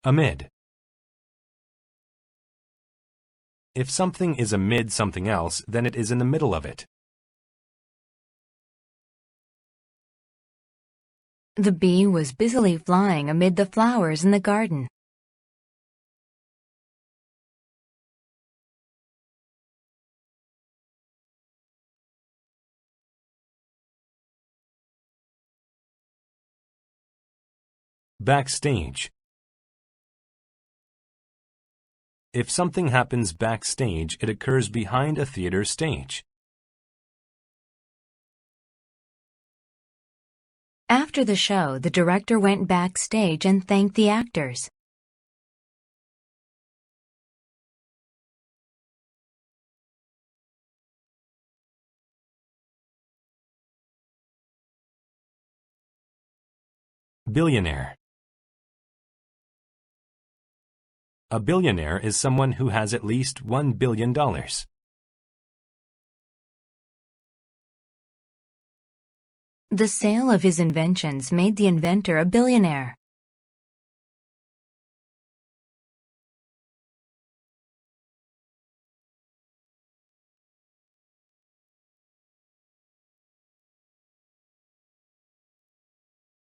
Amid. If something is amid something else, then it is in the middle of it. The bee was busily flying amid the flowers in the garden. Backstage. If something happens backstage, it occurs behind a theater stage. After the show, the director went backstage and thanked the actors. Billionaire. A billionaire is someone who has at least $1 billion. The sale of his inventions made the inventor a billionaire.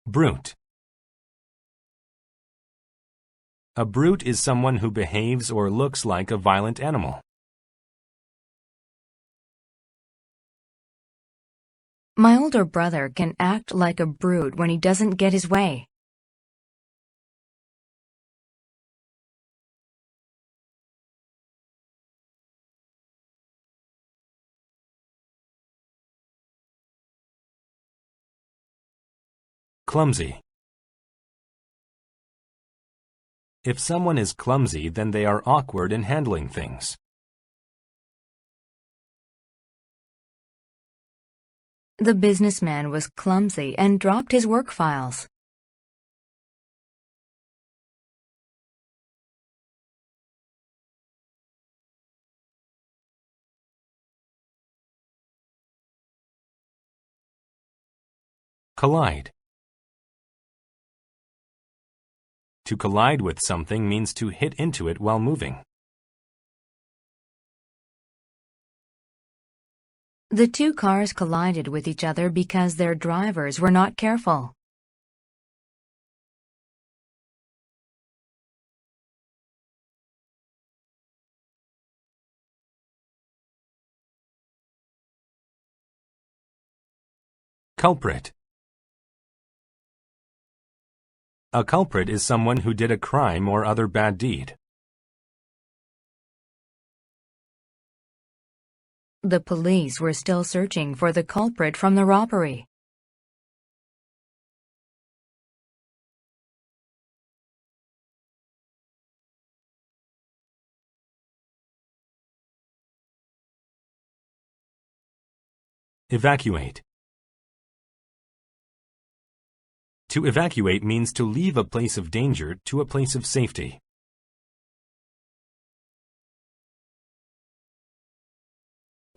Brute. A brute is someone who behaves or looks like a violent animal. My older brother can act like a brute when he doesn't get his way. Clumsy. If someone is clumsy, then they are awkward in handling things. The businessman was clumsy and dropped his work files. Collide. To collide with something means to hit into it while moving. The two cars collided with each other because their drivers were not careful. Culprit. A culprit is someone who did a crime or other bad deed. The police were still searching for the culprit from the robbery. Evacuate. To evacuate means to leave a place of danger to a place of safety.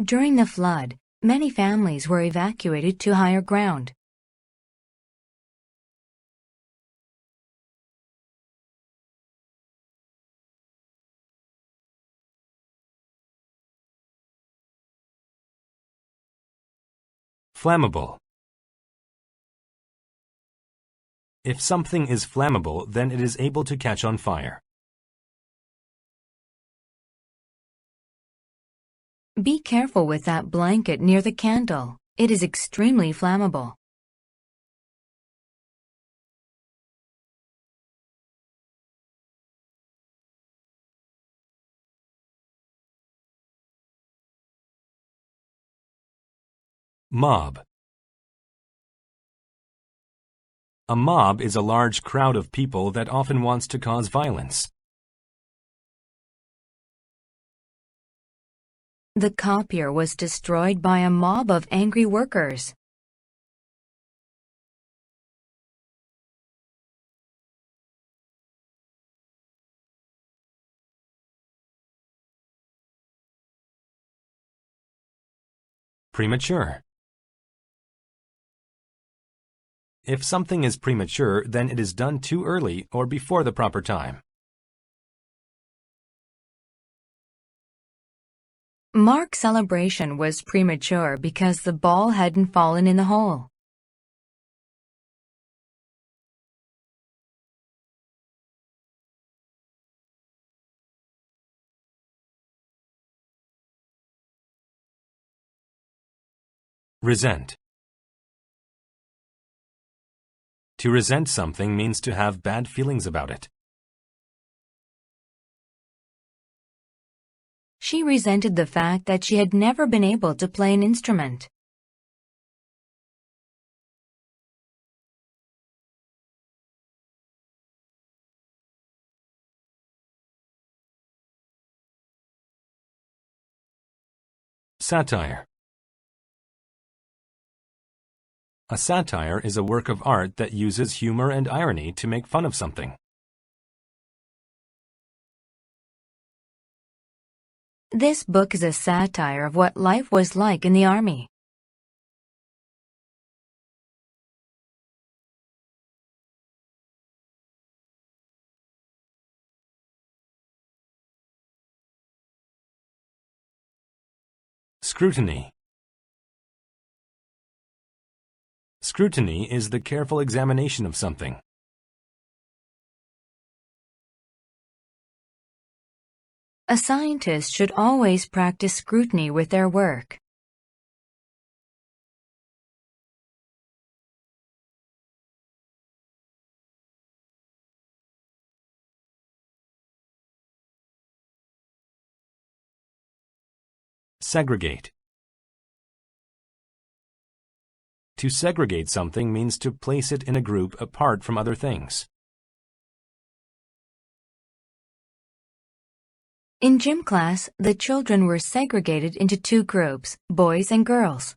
During the flood, many families were evacuated to higher ground. Flammable. If something is flammable, then it is able to catch on fire. Be careful with that blanket near the candle. It is extremely flammable. Mob. A mob is a large crowd of people that often wants to cause violence. The copier was destroyed by a mob of angry workers. Premature. If something is premature, then it is done too early or before the proper time. Mark's celebration was premature because the ball hadn't fallen in the hole. Resent. To resent something means to have bad feelings about it. She resented the fact that she had never been able to play an instrument. Satire. A satire is a work of art that uses humor and irony to make fun of something. This book is a satire of what life was like in the army. Scrutiny. Scrutiny is the careful examination of something. A scientist should always practice scrutiny with their work. Segregate. To segregate something means to place it in a group apart from other things. In gym class, the children were segregated into two groups, boys and girls.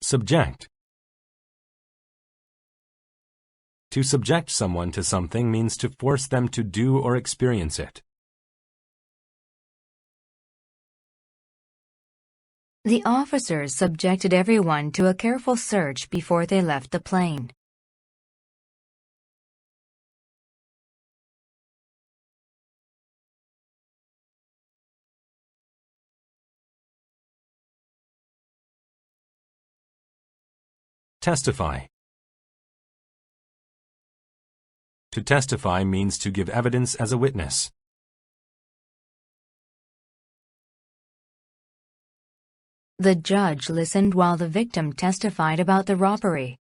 Subject. To subject someone to something means to force them to do or experience it. The officers subjected everyone to a careful search before they left the plane. Testify. To testify means to give evidence as a witness. The judge listened while the victim testified about the robbery.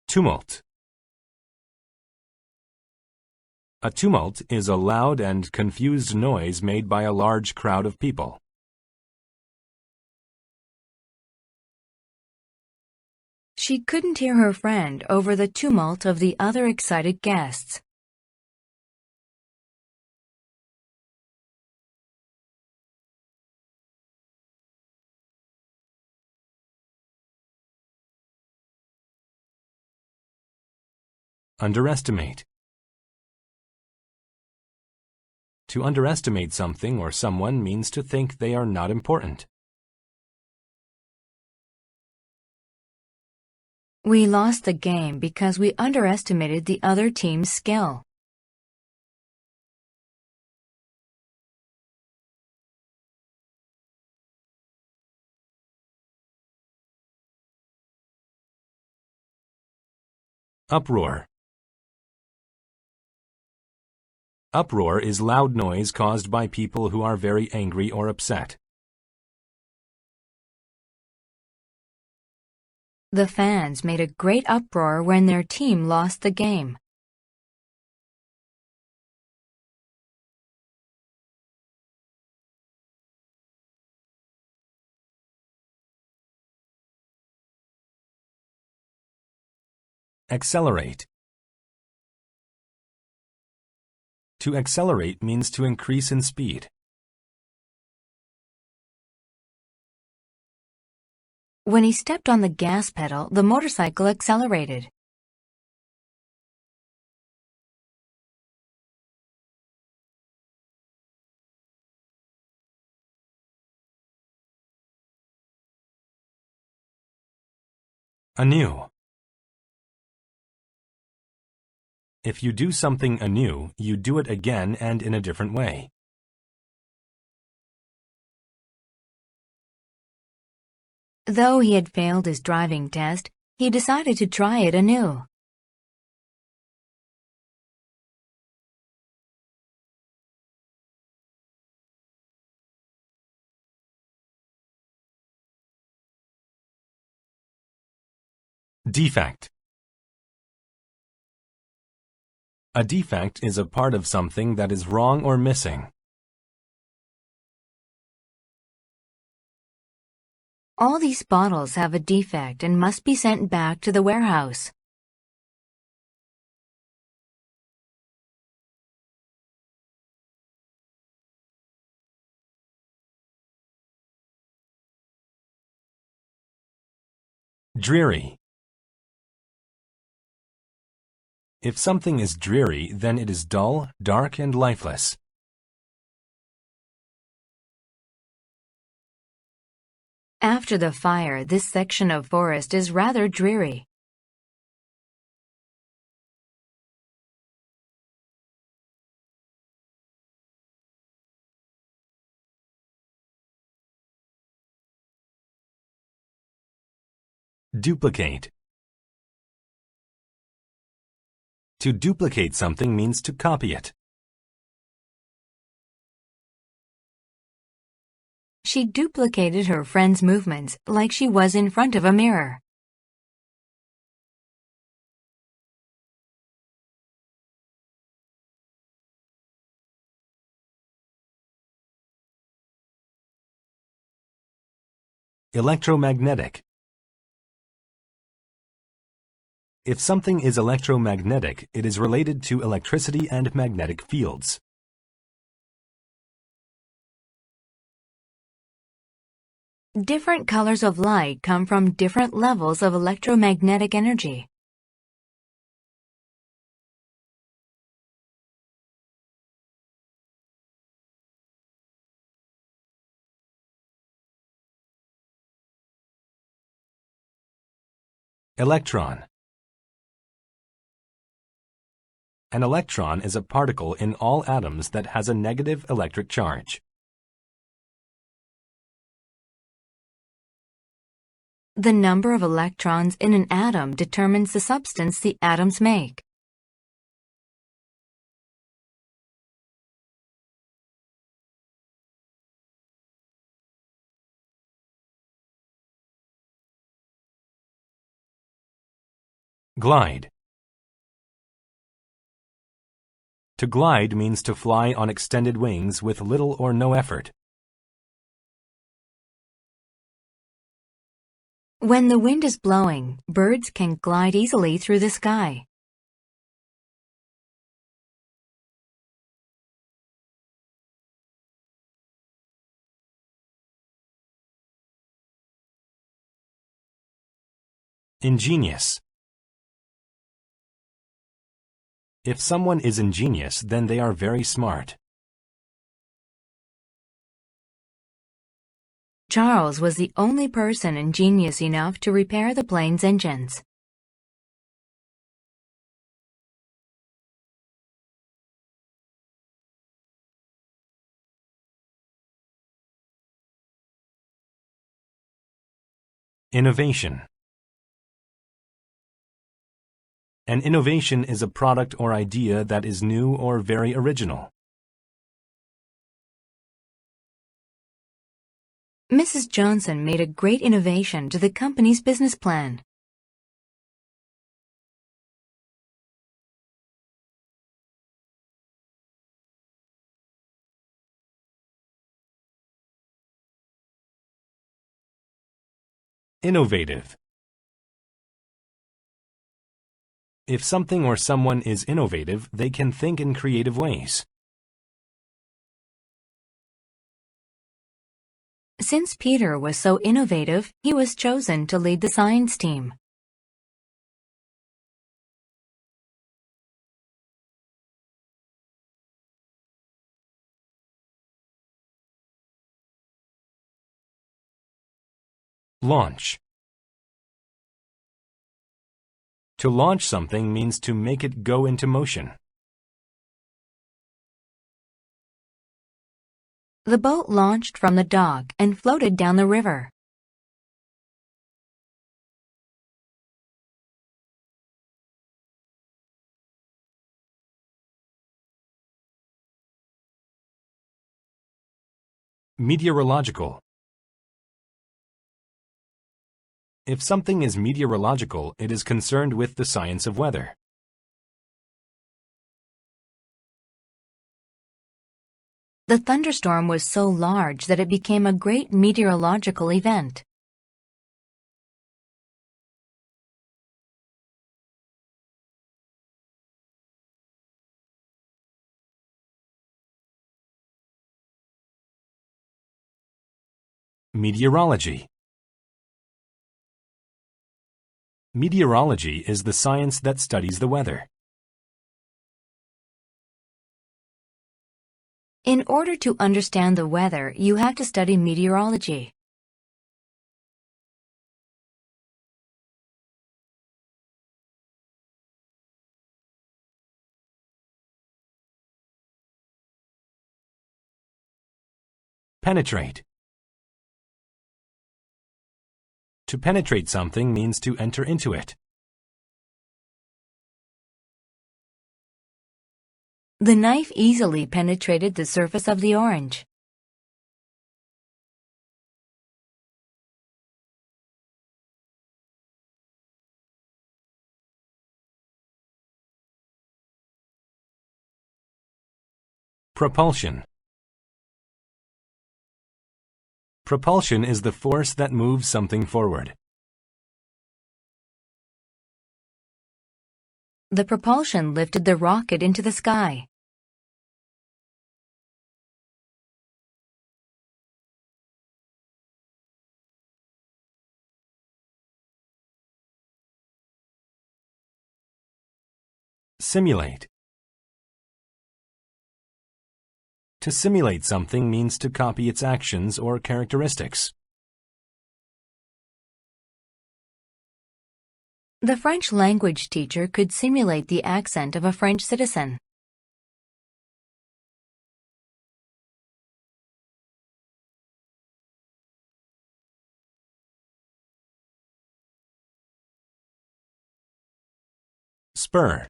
Tumult. A tumult is a loud and confused noise made by a large crowd of people. She couldn't hear her friend over the tumult of the other excited guests. Underestimate. To underestimate something or someone means to think they are not important. We lost the game because we underestimated the other team's skill. Uproar. Uproar is loud noise caused by people who are very angry or upset. The fans made a great uproar when their team lost the game. Accelerate. To accelerate means to increase in speed. When he stepped on the gas pedal, the motorcycle accelerated. Anew. If you do something anew, you do it again and in a different way. Though he had failed his driving test, he decided to try it anew. Defect. A defect is a part of something that is wrong or missing. All these bottles have a defect and must be sent back to the warehouse. Dreary. If something is dreary, then it is dull, dark, and lifeless. After the fire, this section of forest is rather dreary. Duplicate. To duplicate something means to copy it. She duplicated her friend's movements like she was in front of a mirror. Electromagnetic. If something is electromagnetic, it is related to electricity and magnetic fields. Different colors of light come from different levels of electromagnetic energy. Electron. An electron is a particle in all atoms that has a negative electric charge. The number of electrons in an atom determines the substance the atoms make. Glide. To glide means to fly on extended wings with little or no effort. When the wind is blowing, birds can glide easily through the sky. Ingenious. If someone is ingenious, then they are very smart. Charles was the only person ingenious enough to repair the plane's engines. Innovation. An innovation is a product or idea that is new or very original. Mrs. Johnson made a great innovation to the company's business plan. Innovative. If something or someone is innovative, they can think in creative ways. Since Peter was so innovative, he was chosen to lead the science team. Launch. To launch something means to make it go into motion. The boat launched from the dock and floated down the river. Meteorological. If something is meteorological, it is concerned with the science of weather. The thunderstorm was so large that it became a great meteorological event. Meteorology. Meteorology is the science that studies the weather. In order to understand the weather, you have to study meteorology. Penetrate. To penetrate something means to enter into it. The knife easily penetrated the surface of the orange. Propulsion. Propulsion is the force that moves something forward. The propulsion lifted the rocket into the sky. Simulate. To simulate something means to copy its actions or characteristics. The French language teacher could simulate the accent of a French citizen. Spur.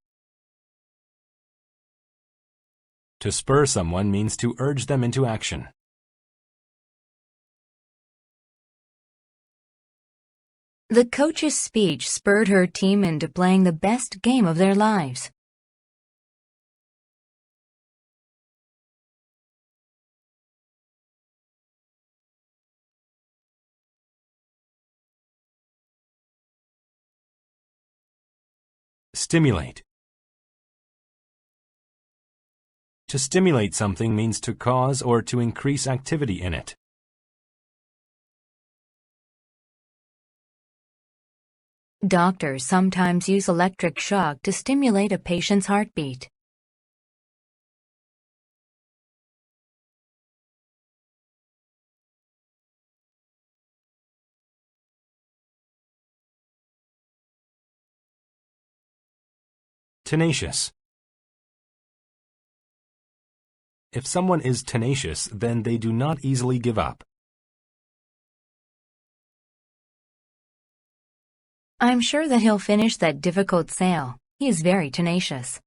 To spur someone means to urge them into action. The coach's speech spurred her team into playing the best game of their lives. Stimulate. To stimulate something means to cause or to increase activity in it. Doctors sometimes use electric shock to stimulate a patient's heartbeat. Tenacious. If someone is tenacious, then they do not easily give up. I'm sure that he'll finish that difficult sale. He is very tenacious.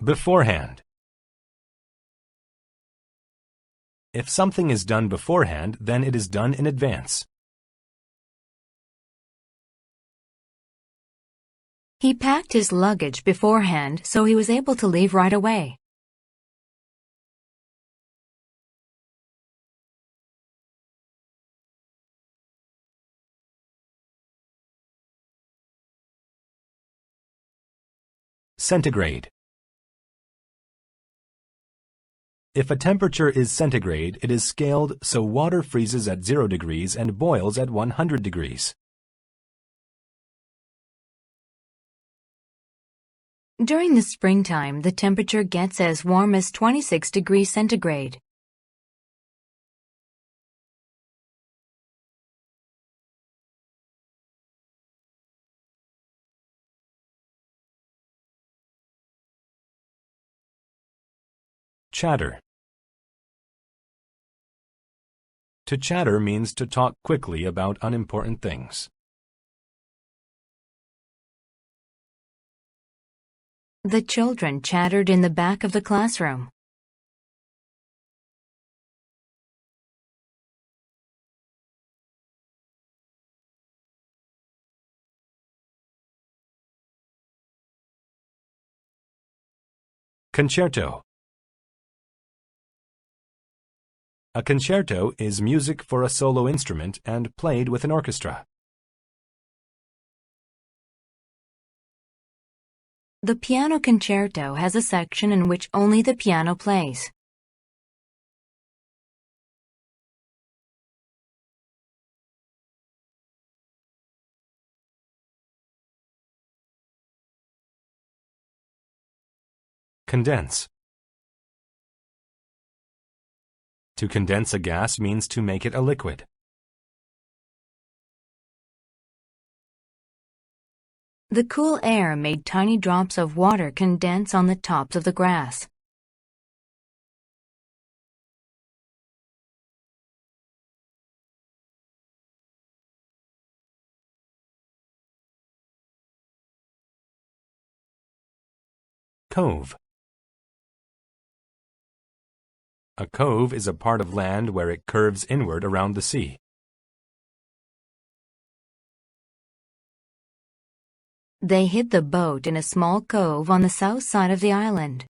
Beforehand. If something is done beforehand, then it is done in advance. He packed his luggage beforehand, so he was able to leave right away. Centigrade. If a temperature is centigrade, it is scaled so water freezes at 0 degrees and boils at 100 degrees. During the springtime, the temperature gets as warm as 26 degrees centigrade. Chatter. To chatter means to talk quickly about unimportant things. The children chattered in the back of the classroom. Concerto. A concerto is music for a solo instrument and played with an orchestra. The piano concerto has a section in which only the piano plays. Condense. To condense a gas means to make it a liquid. The cool air made tiny drops of water condense on the tops of the grass. Cove. A cove is a part of land where it curves inward around the sea. They hid the boat in a small cove on the south side of the island.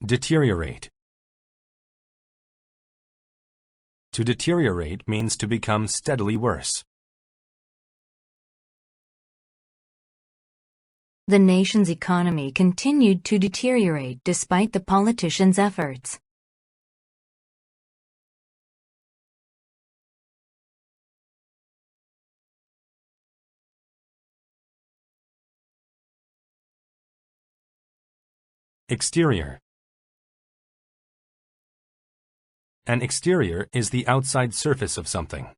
Deteriorate. To deteriorate means to become steadily worse. The nation's economy continued to deteriorate despite the politicians' efforts. Exterior. An exterior is the outside surface of something.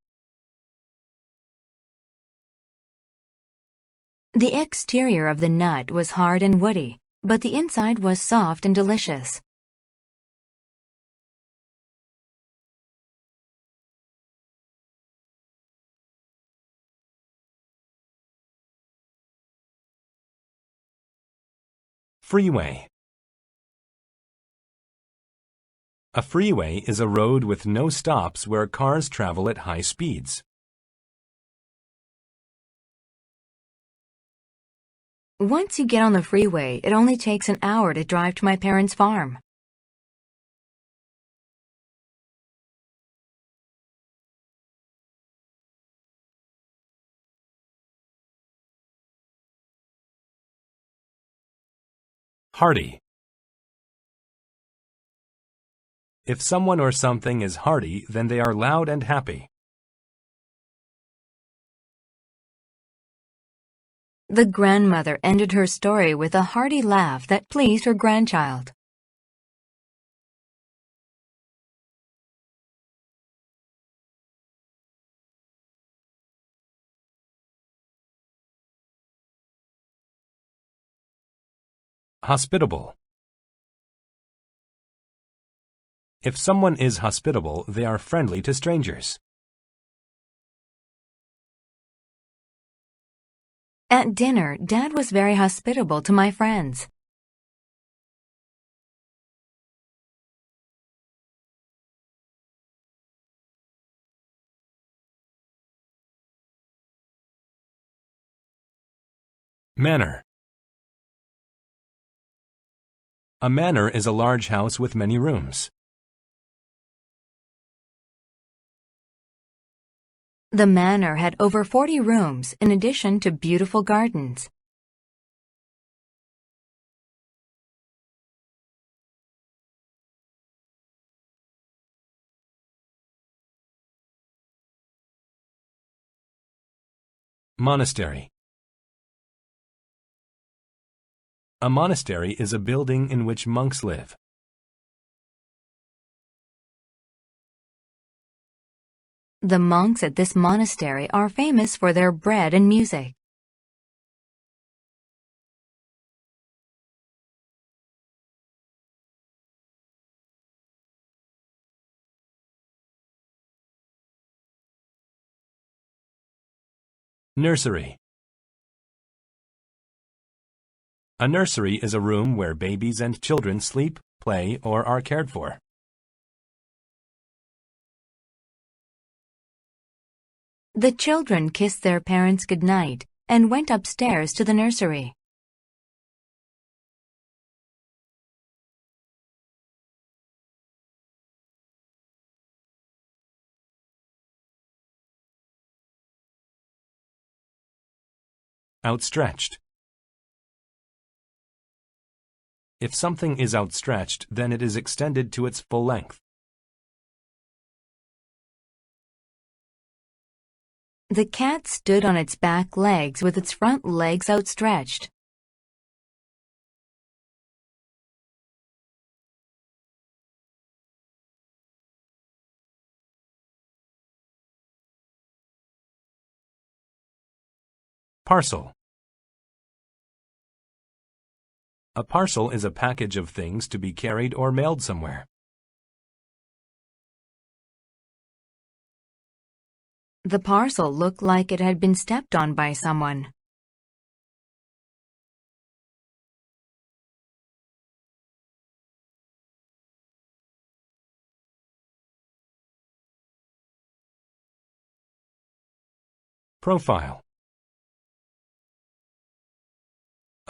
The exterior of the nut was hard and woody, but the inside was soft and delicious. Freeway. A freeway is a road with no stops where cars travel at high speeds. Once you get on the freeway, it only takes an hour to drive to my parents' farm. Hardy. If someone or something is hearty, then they are loud and happy. The grandmother ended her story with a hearty laugh that pleased her grandchild. Hospitable. If someone is hospitable, they are friendly to strangers. At dinner, Dad was very hospitable to my friends. Manner. A manor is a large house with many rooms. The manor had over 40 rooms in addition to beautiful gardens. Monastery. A monastery is a building in which monks live. The monks at this monastery are famous for their bread and music. Nursery. A nursery is a room where babies and children sleep, play, or are cared for. The children kissed their parents goodnight and went upstairs to the nursery. Outstretched. If something is outstretched, then it is extended to its full length. The cat stood on its back legs with its front legs outstretched. Parcel. A parcel is a package of things to be carried or mailed somewhere. The parcel looked like it had been stepped on by someone. Profile.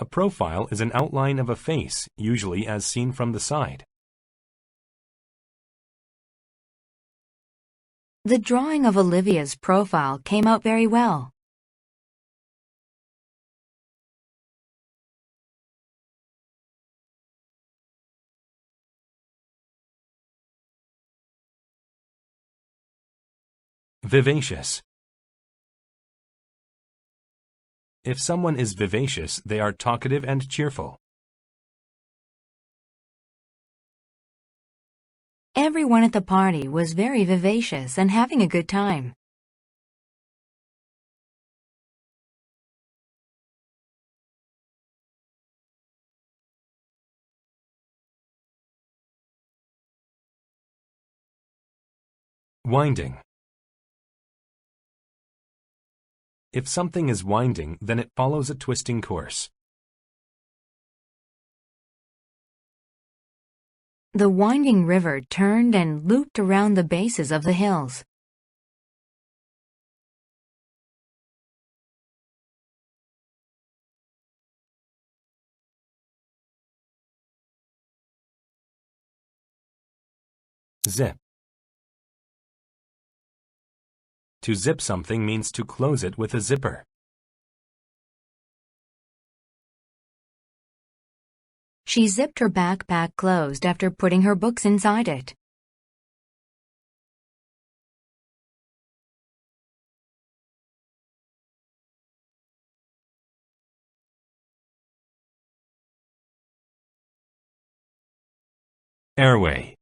A profile is an outline of a face, usually as seen from the side. The drawing of Olivia's profile came out very well. Vivacious. If someone is vivacious, they are talkative and cheerful. Everyone at the party was very vivacious and having a good time. Winding. If something is winding, then it follows a twisting course. The winding river turned and looped around the bases of the hills. Zip. To zip something means to close it with a zipper. She zipped her backpack closed after putting her books inside it. Airway.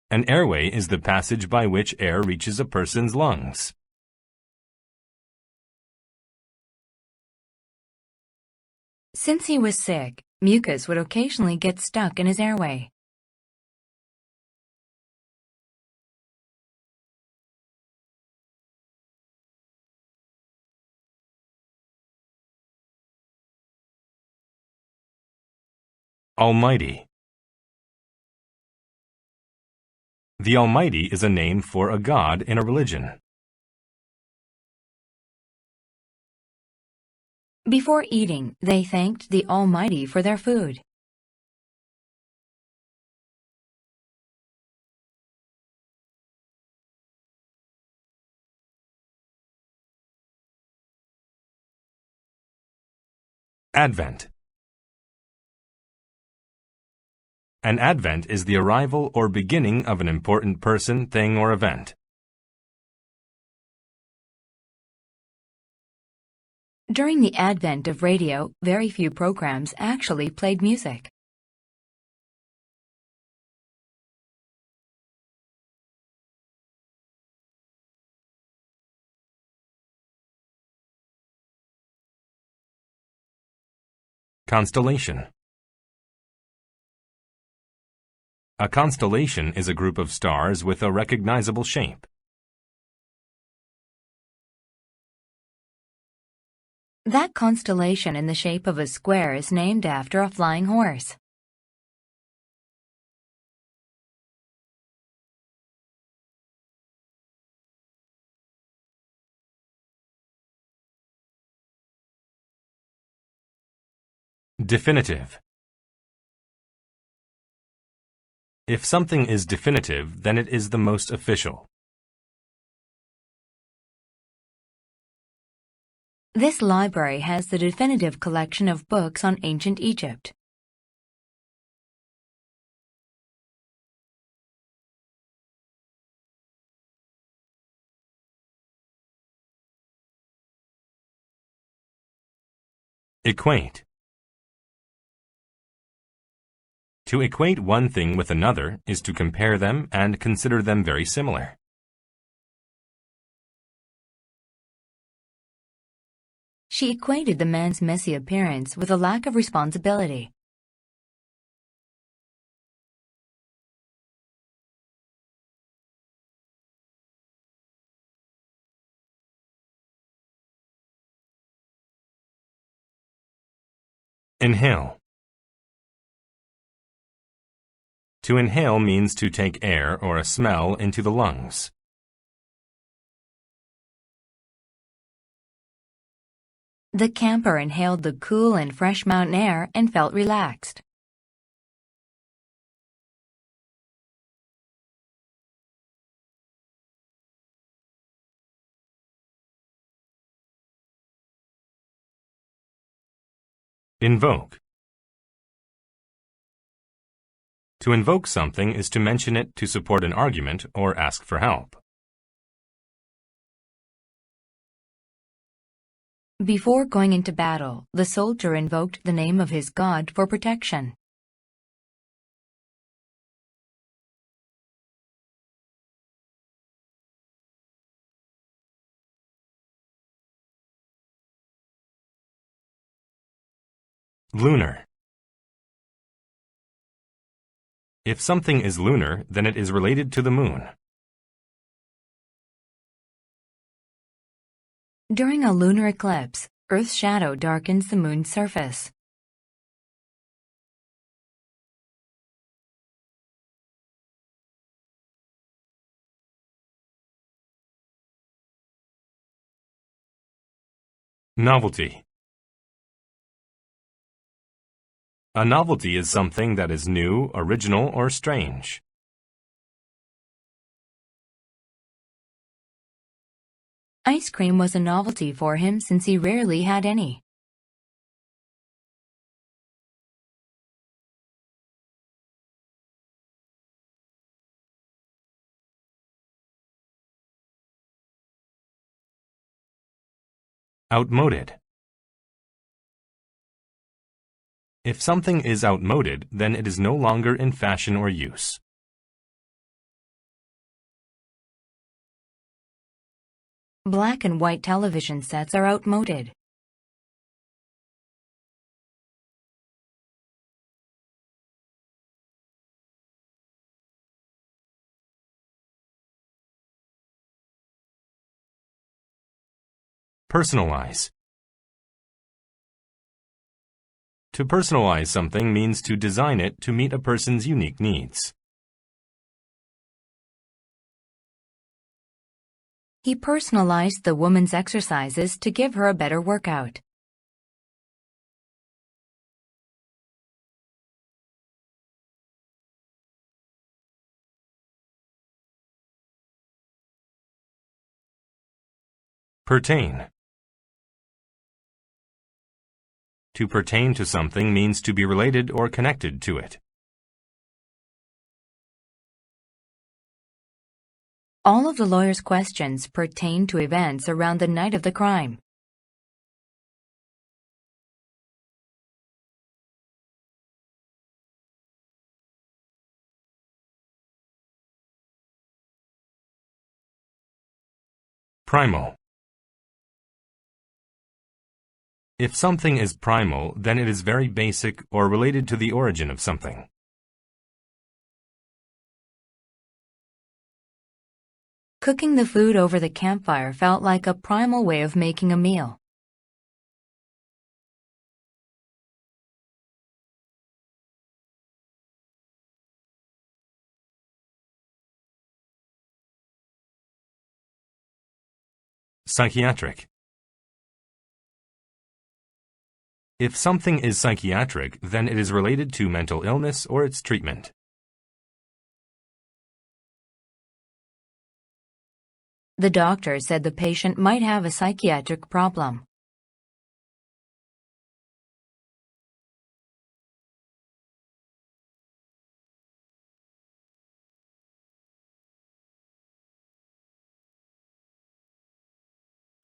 An airway is the passage by which air reaches a person's lungs. Since he was sick, mucus would occasionally get stuck in his airway. Almighty. The Almighty is a name for a god in a religion. Before eating, they thanked the Almighty for their food. Advent. An advent is the arrival or beginning of an important person, thing, or event. During the advent of radio, very few programs actually played music. Constellation. A constellation is a group of stars with a recognizable shape. That constellation in the shape of a square is named after a flying horse. Definitive. If something is definitive, then it is the most official. This library has the definitive collection of books on ancient Egypt. Equate. To equate one thing with another is to compare them and consider them very similar. She equated the man's messy appearance with a lack of responsibility. Inhale. To inhale means to take air or a smell into the lungs. The camper inhaled the cool and fresh mountain air and felt relaxed. Invoke. To invoke something is to mention it to support an argument or ask for help. Before going into battle, the soldier invoked the name of his god for protection. Lunar. If something is lunar, then it is related to the moon. During a lunar eclipse, Earth's shadow darkens the moon's surface. Novelty. A novelty is something that is new, original, or strange. Ice cream was a novelty for him since he rarely had any. Outmoded. If something is outmoded, then it is no longer in fashion or use. Black and white television sets are outmoded. Personalize. To personalize something means to design it to meet a person's unique needs. He personalized the woman's exercises to give her a better workout. Pertain. To pertain to something means to be related or connected to it. All of the lawyer's questions pertain to events around the night of the crime. Primal. If something is primal, then it is very basic or related to the origin of something. Cooking the food over the campfire felt like a primal way of making a meal. Psychiatric. If something is psychiatric, then it is related to mental illness or its treatment. The doctor said the patient might have a psychiatric problem.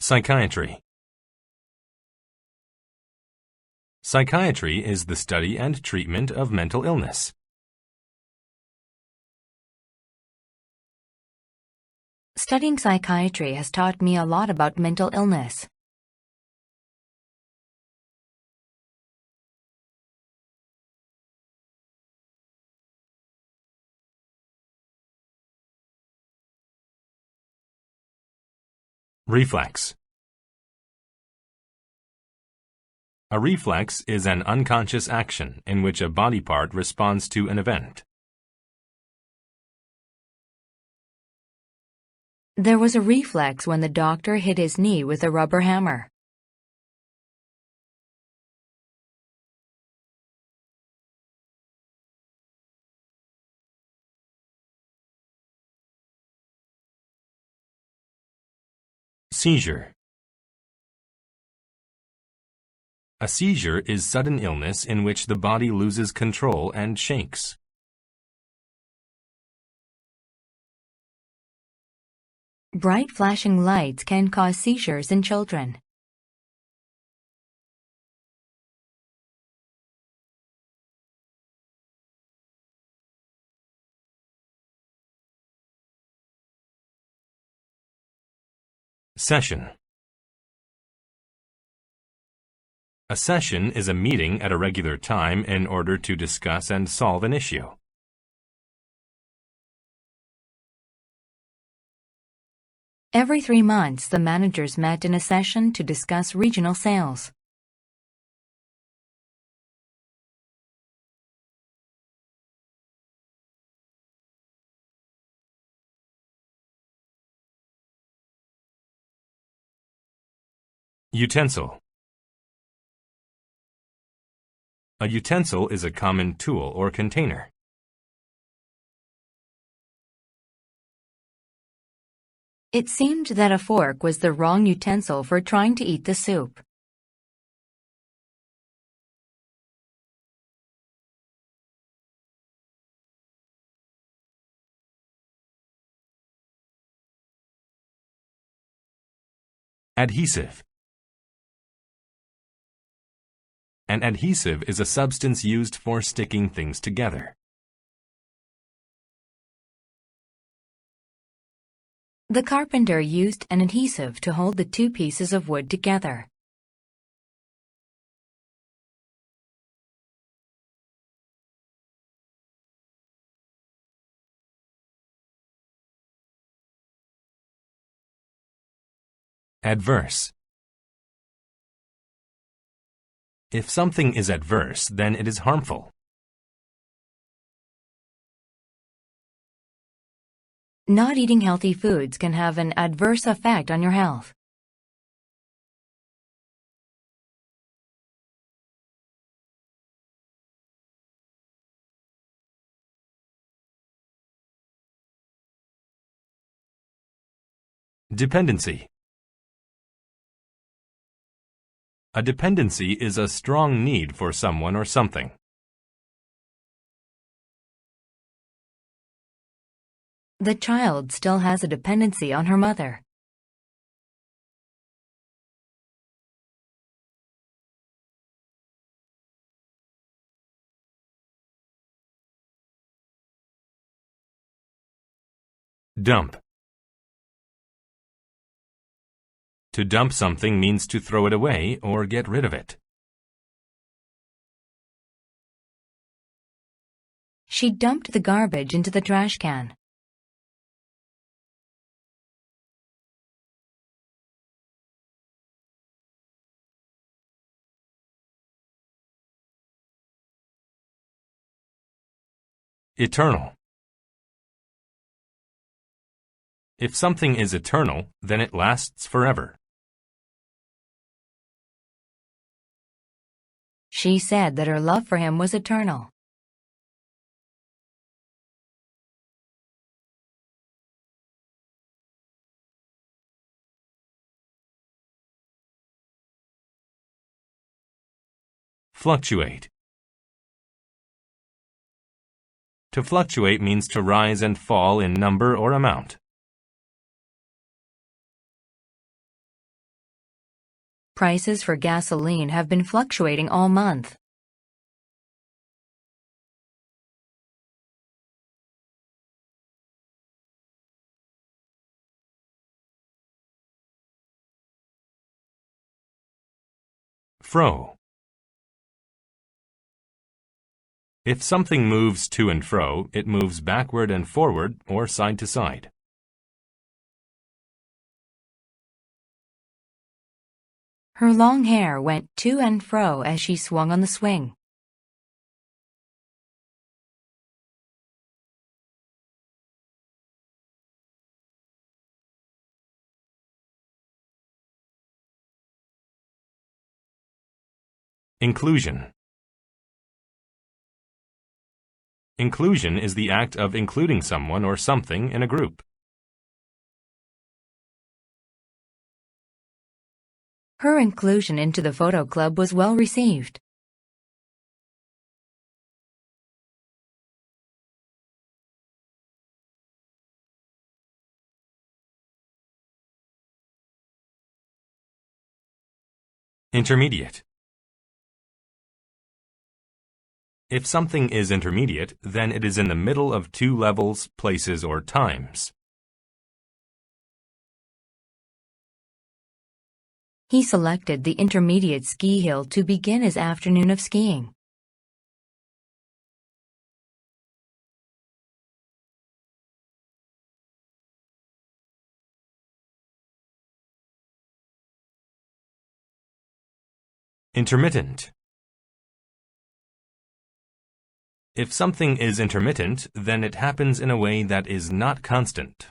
Psychiatry. Psychiatry is the study and treatment of mental illness. Studying psychiatry has taught me a lot about mental illness. Reflex. A reflex is an unconscious action in which a body part responds to an event. There was a reflex when the doctor hit his knee with a rubber hammer. Seizure. A seizure is sudden illness in which the body loses control and shakes. Bright flashing lights can cause seizures in children. Session. A session is a meeting at a regular time in order to discuss and solve an issue. Every 3 months, the managers met in a session to discuss regional sales. Utensil. A utensil is a common tool or container. It seemed that a fork was the wrong utensil for trying to eat the soup. Adhesive. An adhesive is a substance used for sticking things together. The carpenter used an adhesive to hold the 2 pieces of wood together. Adverse. If something is adverse, then it is harmful. Not eating healthy foods can have an adverse effect on your health. Dependency. A dependency is a strong need for someone or something. The child still has a dependency on her mother. Dump. To dump something means to throw it away or get rid of it. She dumped the garbage into the trash can. Eternal. If something is eternal, then it lasts forever. She said that her love for him was eternal. Fluctuate. To fluctuate means to rise and fall in number or amount. Prices for gasoline have been fluctuating all month. Fro. If something moves to and fro, it moves backward and forward or side to side. Her long hair went to and fro as she swung on the swing. Inclusion. Inclusion is the act of including someone or something in a group. Her inclusion into the photo club was well received. Intermediate. If something is intermediate, then it is in the middle of two levels, places, or times. He selected the intermediate ski hill to begin his afternoon of skiing. Intermittent. If something is intermittent, then it happens in a way that is not constant.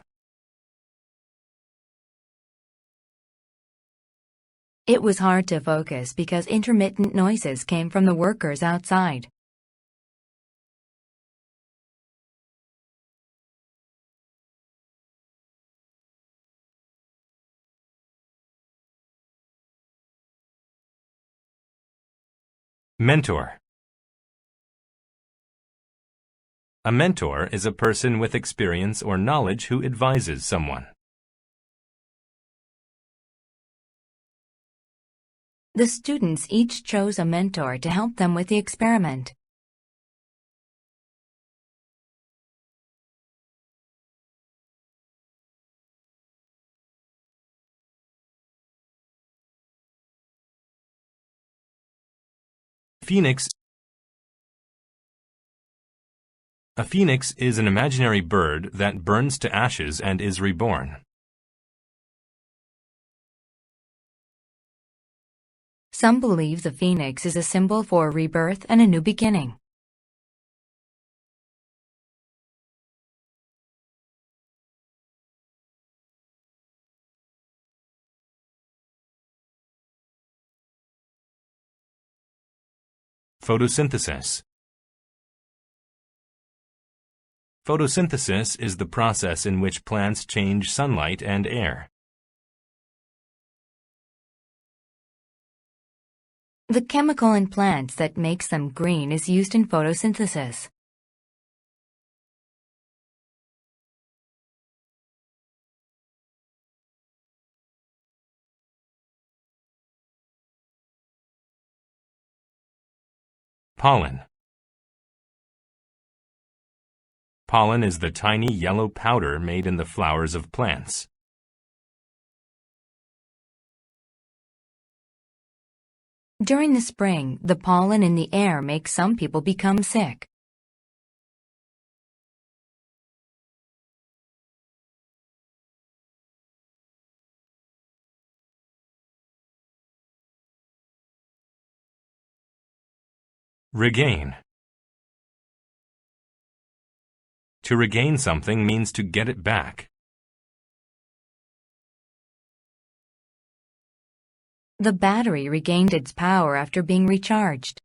It was hard to focus because intermittent noises came from the workers outside. Mentor. A mentor is a person with experience or knowledge who advises someone. The students each chose a mentor to help them with the experiment. Phoenix. A phoenix is an imaginary bird that burns to ashes and is reborn. Some believe the phoenix is a symbol for rebirth and a new beginning. Photosynthesis. Photosynthesis is the process in which plants change sunlight and air. The chemical in plants that makes them green is used in photosynthesis. Pollen. Pollen is the tiny yellow powder made in the flowers of plants. During the spring, the pollen in the air makes some people become sick. Regain. To regain something means to get it back. The battery regained its power after being recharged.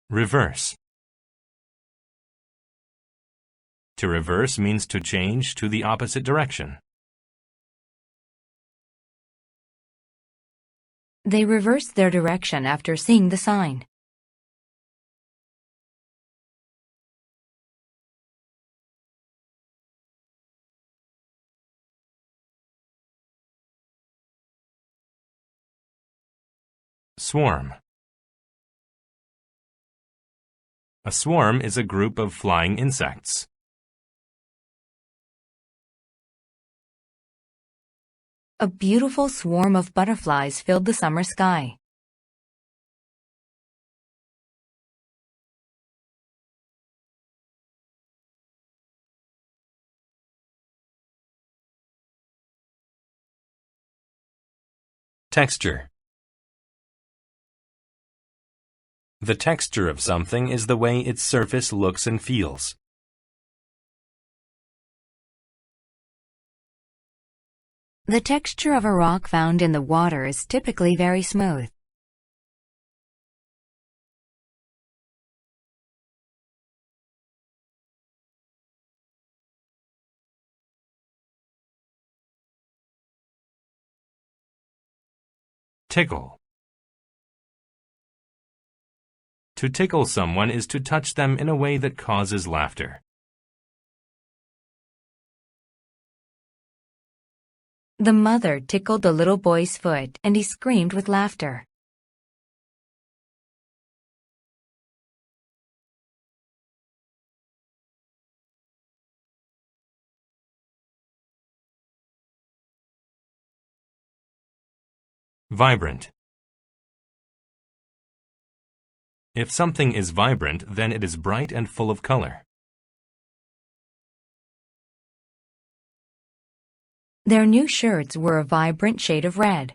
Reverse. To reverse means to change to the opposite direction. They reversed their direction after seeing the sign. Swarm. A swarm is a group of flying insects. A beautiful swarm of butterflies filled the summer sky. Texture. The texture of something is the way its surface looks and feels. The texture of a rock found in the water is typically very smooth. Tickle. To tickle someone is to touch them in a way that causes laughter. The mother tickled the little boy's foot, and he screamed with laughter. Vibrant. If something is vibrant, then it is bright and full of color. Their new shirts were a vibrant shade of red.